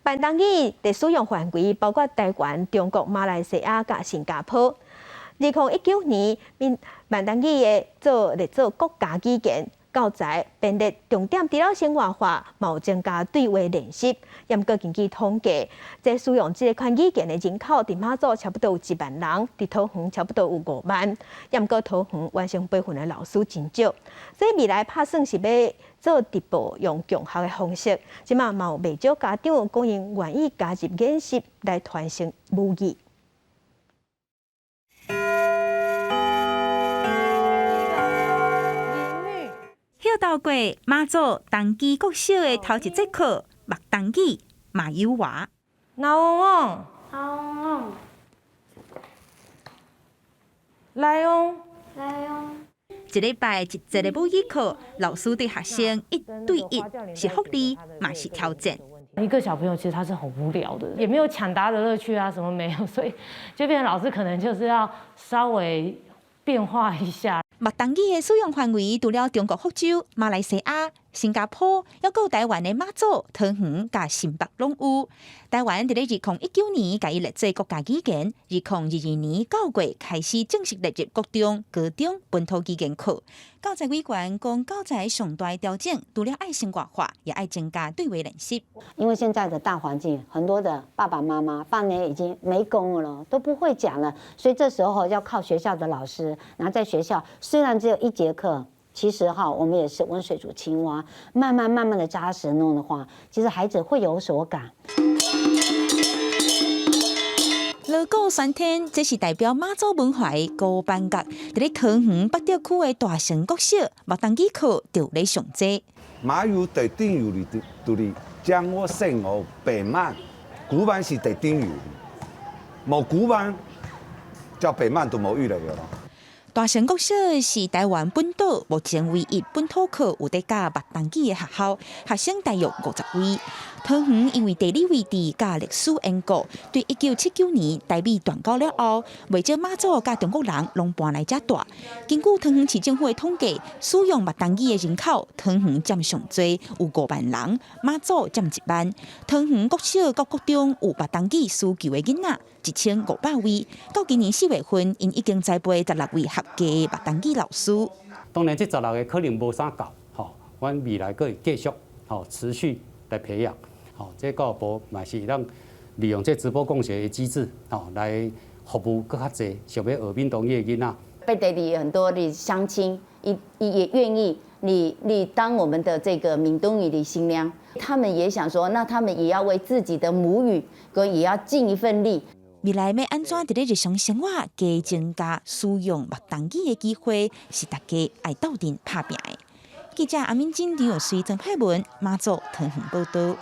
闽东语的使用范围包括台湾、中国、马来西亚甲新加坡。2019年，闽东语的做国家语言。 教材编列重点除了生活化，嘛有增加对话练习。也毋过根据统计，即使用这款语言的人口，伫马祖差不多有1万人，伫桃园差不多有5万。也毋过桃园完成培训的老师真少，所以未来拍算是要做直播用共学的方式。即嘛嘛有未少家长讲因愿意加入演习来传承母语。 又到过马祖东基国小的头一节课，目东语马友华。老翁翁，来哦，来哦。一礼拜一节的母语课，老师对学生1对1，是福利，嘛是挑战。一个小朋友其实他是很无聊的，也没有抢答的乐趣啊，什么没有，所以就变成老师可能就是要稍微变化一下。 目东语的使用范围除了中国福州、马来西亚、新加坡，还有台湾的马祖、桃园甲新北拢有。台湾伫咧2019年甲伊列做国家语言，2022年9月开始正式列入国中、高中本土语言课。教材委员讲，教材上大调整，除了爱生活化，也爱增加对话练习。因为现在的大环境，很多的爸爸妈妈半年已经没功了，都不会讲了，所以这时候要靠学校的老师，然后在学校虽然只有1节课。 其实我们也是温水煮青蛙，慢慢的扎实弄的话，其实孩子会有所感。锣鼓喧天，这是代表马祖文化的高班角。伫咧桃园北调区的大成国小，目东语课就咧上座。马友第顶游哩，就是将我生活白曼，古板是第顶游，无古板，叫白曼都无语了咯。 大成国小是台湾本岛目前唯一本土课有在教目东语的学校，学生大约50位。桃园因为地理位置甲历史缘故，对1979年台美断交了后，未少马祖甲中国人拢搬来遮住。根据桃园市政府的统计，使用目东语的人口，桃园占上多，有5万人；马祖占1万。桃园国小甲国中有目东语需求的囡仔1500位。到今年4月份，因已经栽培16位合格的目东语老师。当然，这16个可能无啥够，阮未来可以继续持续来培养。 这教育部嘛是让利用这直播共学的机制，来服务更较侪想要学闽东语的囡仔。贝地里很多的乡亲也愿意你当我们的这个闽东语的新娘，他们也想说，那他们也要为自己的母语也要尽一份力。未来要安怎伫咧日常生活加增加使用目东语的机会，是大家爱斗阵拍拼的。记者阿敏金、李有水、郑佩文、马祖桃园报道。